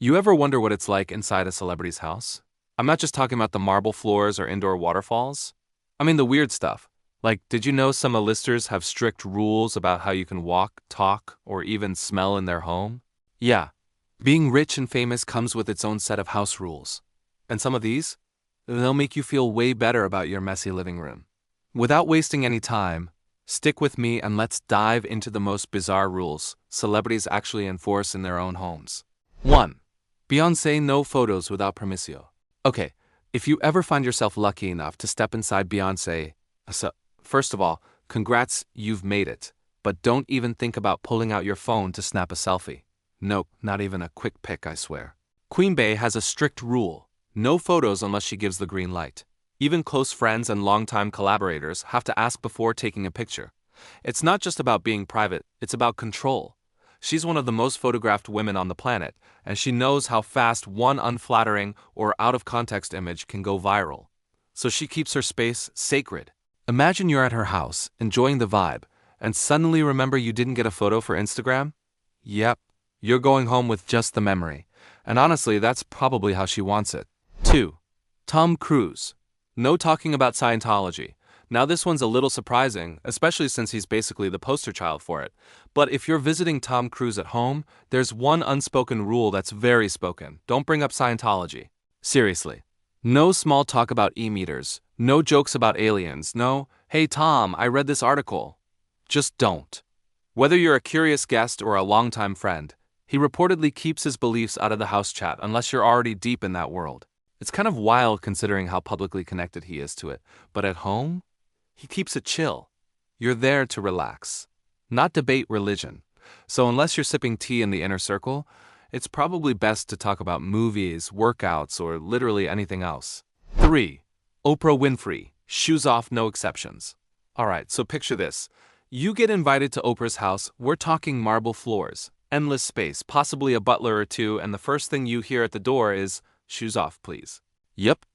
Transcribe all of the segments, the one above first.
You ever wonder what it's like inside a celebrity's house? I'm not just talking about the marble floors or indoor waterfalls. I mean the weird stuff. Like, did you know some A-listers have strict rules about how you can walk, talk, or even smell in their home? Yeah, being rich and famous comes with its own set of house rules. And some of these, they'll make you feel way better about your messy living room. Without wasting any time, stick with me and let's dive into the most bizarre rules celebrities actually enforce in their own homes. 1. Beyoncé no photos without permiso. Okay, if you ever find yourself lucky enough to step inside Beyoncé, so first of all, congrats, you've made it. But don't even think about pulling out your phone to snap a selfie. Nope, not even a quick pic, I swear. Queen Bey has a strict rule. No photos unless she gives the green light. Even close friends and longtime collaborators have to ask before taking a picture. It's not just about being private, it's about control. She's one of the most photographed women on the planet, and she knows how fast one unflattering or out-of-context image can go viral. So she keeps her space sacred. Imagine you're at her house, enjoying the vibe, and suddenly remember you didn't get a photo for Instagram? Yep, you're going home with just the memory. And honestly, that's probably how she wants it. 2. Tom Cruise. No talking about Scientology. Now this one's a little surprising, especially since he's basically the poster child for it. But if you're visiting Tom Cruise at home, there's one unspoken rule that's very spoken. Don't bring up Scientology. Seriously. No small talk about e-meters. No jokes about aliens. No, hey Tom, I read this article. Just don't. Whether you're a curious guest or a longtime friend, he reportedly keeps his beliefs out of the house chat unless you're already deep in that world. It's kind of wild considering how publicly connected he is to it. But at home, he keeps it chill. You're there to relax, not debate religion. So unless you're sipping tea in the inner circle, it's probably best to talk about movies, workouts, or literally anything else. 3. Oprah Winfrey. Shoes off, no exceptions. Alright, so picture this. You get invited to Oprah's house, we're talking marble floors, endless space, possibly a butler or two, and the first thing you hear at the door is, shoes off, please. Yep.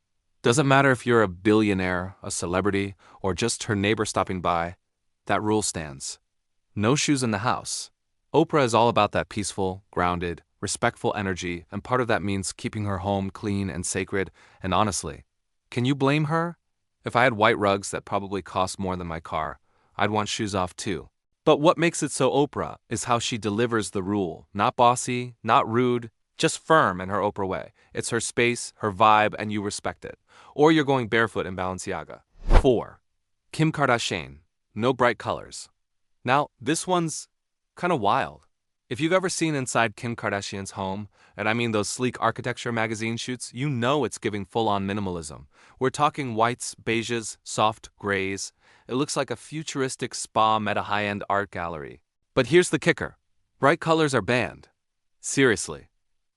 Doesn't matter if you're a billionaire, a celebrity, or just her neighbor stopping by, that rule stands. No shoes in the house. Oprah is all about that peaceful, grounded, respectful energy, and part of that means keeping her home clean and sacred, and honestly, can you blame her? If I had white rugs that probably cost more than my car, I'd want shoes off too. But what makes it so Oprah is how she delivers the rule. Not bossy, not rude, just firm in her Oprah way. It's her space, her vibe, and you respect it. Or you're going barefoot in Balenciaga. 4. Kim Kardashian. No bright colors. Now, this one's kind of wild. If you've ever seen inside Kim Kardashian's home, and I mean those sleek architecture magazine shoots, you know it's giving full-on minimalism. We're talking whites, beiges, soft grays. It looks like a futuristic spa met a high-end art gallery. But here's the kicker. Bright colors are banned. Seriously.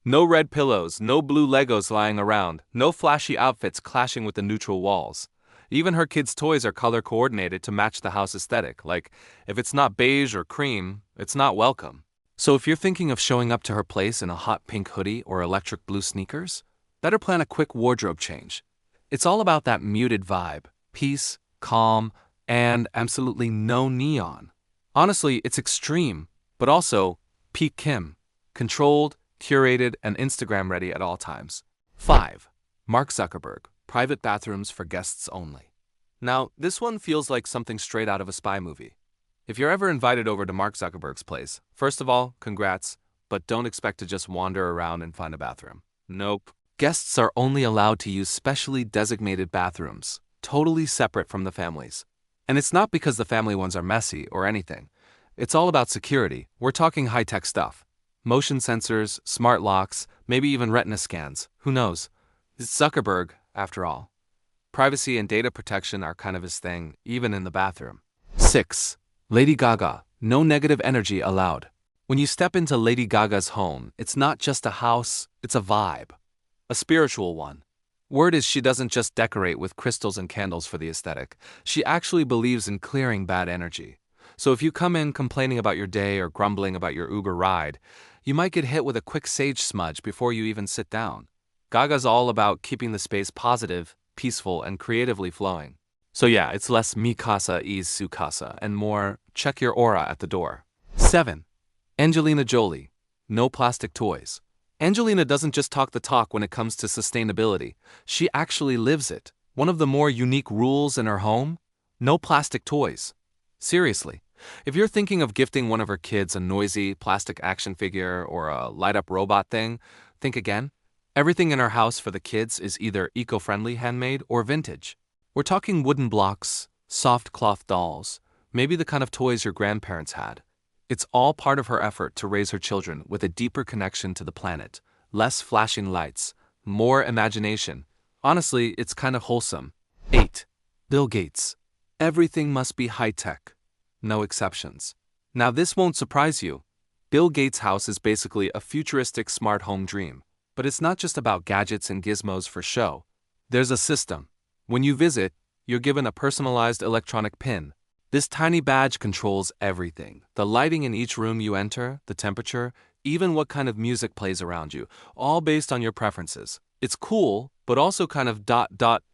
No red pillows, no blue Legos lying around, no flashy outfits clashing with the neutral walls. Even her kids' toys are color-coordinated to match the house aesthetic, like, if it's not beige or cream, it's not welcome. So if you're thinking of showing up to her place in a hot pink hoodie or electric blue sneakers, better plan a quick wardrobe change. It's all about that muted vibe, peace, calm, and absolutely no neon. Honestly, it's extreme, but also peak Kim, controlled, curated, and Instagram-ready at all times. 5. Mark Zuckerberg. Private bathrooms for guests only. Now, this one feels like something straight out of a spy movie. If you're ever invited over to Mark Zuckerberg's place, first of all, congrats, but don't expect to just wander around and find a bathroom. Nope. Guests are only allowed to use specially designated bathrooms, totally separate from the families. And it's not because the family ones are messy or anything. It's all about security. We're talking high-tech stuff. Motion sensors, smart locks, maybe even retina scans. Who knows? It's Zuckerberg, after all. Privacy and data protection are kind of his thing, even in the bathroom. 6. Lady Gaga. No negative energy allowed. When you step into Lady Gaga's home, it's not just a house, it's a vibe. A spiritual one. Word is she doesn't just decorate with crystals and candles for the aesthetic. She actually believes in clearing bad energy. So if you come in complaining about your day or grumbling about your Uber ride, you might get hit with a quick sage smudge before you even sit down. Gaga's all about keeping the space positive, peaceful, and creatively flowing. So yeah, it's less mi casa is su casa and more check your aura at the door. 7. Angelina Jolie. No plastic toys. Angelina doesn't just talk the talk when it comes to sustainability, she actually lives it. One of the more unique rules in her home? No plastic toys. Seriously, if you're thinking of gifting one of her kids a noisy plastic action figure or a light-up robot thing, think again. Everything in her house for the kids is either eco-friendly handmade or vintage. We're talking wooden blocks, soft cloth dolls, maybe the kind of toys your grandparents had. It's all part of her effort to raise her children with a deeper connection to the planet, less flashing lights, more imagination. Honestly, it's kind of wholesome. 8. Bill Gates. Everything must be high-tech. No exceptions. Now this won't surprise you. Bill Gates' house is basically a futuristic smart home dream. But it's not just about gadgets and gizmos for show. There's a system. When you visit, you're given a personalized electronic pin. This tiny badge controls everything. The lighting in each room you enter, the temperature, even what kind of music plays around you, all based on your preferences. It's cool, but also kind of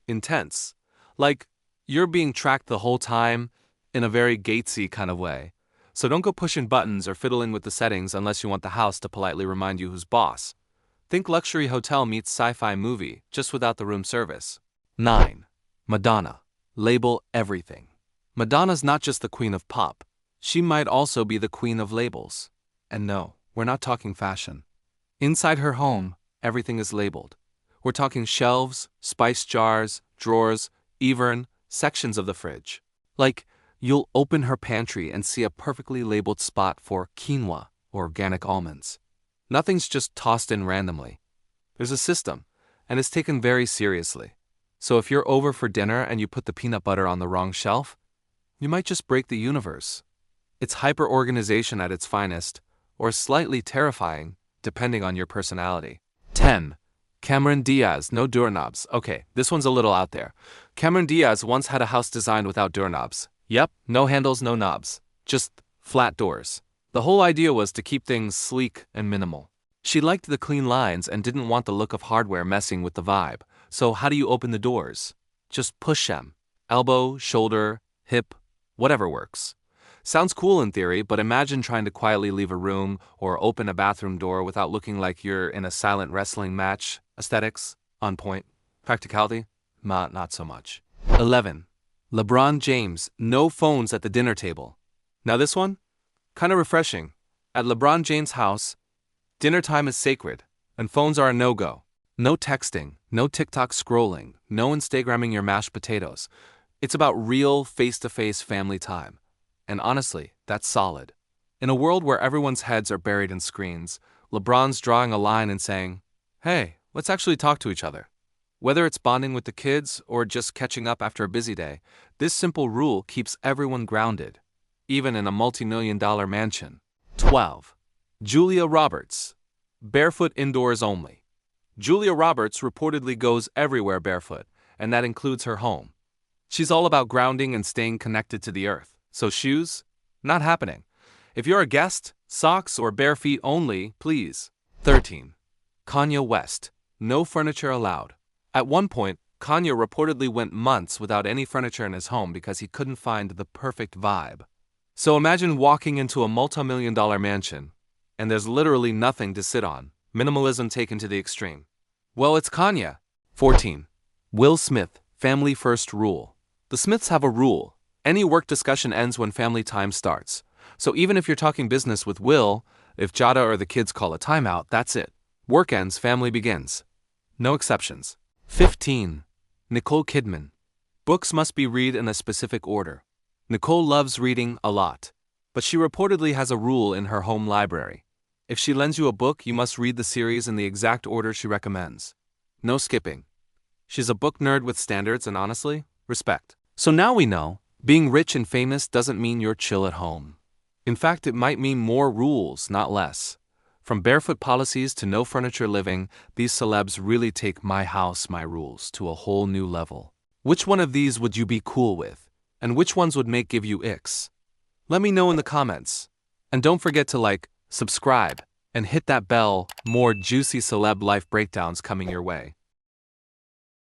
intense. Like, you're being tracked the whole time in a very Gatesy kind of way. So don't go pushing buttons or fiddling with the settings unless you want the house to politely remind you who's boss. Think luxury hotel meets sci-fi movie, just without the room service. 9. Madonna. Label everything. Madonna's not just the queen of pop. She might also be the queen of labels. And no, we're not talking fashion. Inside her home, everything is labeled. We're talking shelves, spice jars, drawers, even sections of the fridge. Like, you'll open her pantry and see a perfectly labeled spot for quinoa or organic almonds. Nothing's just tossed in randomly. There's a system, and it's taken very seriously. So if you're over for dinner and you put the peanut butter on the wrong shelf, you might just break the universe. It's hyper-organization at its finest, or slightly terrifying, depending on your personality. 10. Cameron Diaz, no doorknobs. Okay, this one's a little out there. Cameron Diaz once had a house designed without doorknobs. Yep, no handles, no knobs. Just flat doors. The whole idea was to keep things sleek and minimal. She liked the clean lines and didn't want the look of hardware messing with the vibe. So how do you open the doors? Just push them. Elbow, shoulder, hip, whatever works. Sounds cool in theory, but imagine trying to quietly leave a room or open a bathroom door without looking like you're in a silent wrestling match. Aesthetics, on point. Practicality, not so much. 11. LeBron James, no phones at the dinner table. Now this one? Kind of refreshing. At LeBron James' house, dinner time is sacred, and phones are a no-go. No texting, no TikTok scrolling, no Instagramming your mashed potatoes. It's about real face-to-face family time. And honestly, that's solid. In a world where everyone's heads are buried in screens, LeBron's drawing a line and saying, hey, let's actually talk to each other. Whether it's bonding with the kids or just catching up after a busy day, this simple rule keeps everyone grounded, even in a multi-million-dollar mansion. 12. Julia Roberts. Barefoot indoors only. Julia Roberts reportedly goes everywhere barefoot, and that includes her home. She's all about grounding and staying connected to the earth. So shoes? Not happening. If you're a guest, socks or bare feet only, please. 13. Kanye West. No furniture allowed. At one point, Kanye reportedly went months without any furniture in his home because he couldn't find the perfect vibe. So imagine walking into a multi-million-dollar mansion, and there's literally nothing to sit on. Minimalism taken to the extreme. Well, it's Kanye. 14. Will Smith. Family first rule. The Smiths have a rule. Any work discussion ends when family time starts. So even if you're talking business with Will, if Jada or the kids call a timeout, that's it. Work ends, family begins. No exceptions. 15. Nicole Kidman. Books must be read in a specific order. Nicole loves reading a lot, but she reportedly has a rule in her home library. If she lends you a book, you must read the series in the exact order she recommends. No skipping. She's a book nerd with standards and honestly, respect. So now we know, being rich and famous doesn't mean you're chill at home. In fact, it might mean more rules, not less. From barefoot policies to no furniture living, these celebs really take my house, my rules to a whole new level. Which one of these would you be cool with? And which ones would give you icks? Let me know in the comments. And don't forget to like, subscribe, and hit that bell. More juicy celeb life breakdowns coming your way.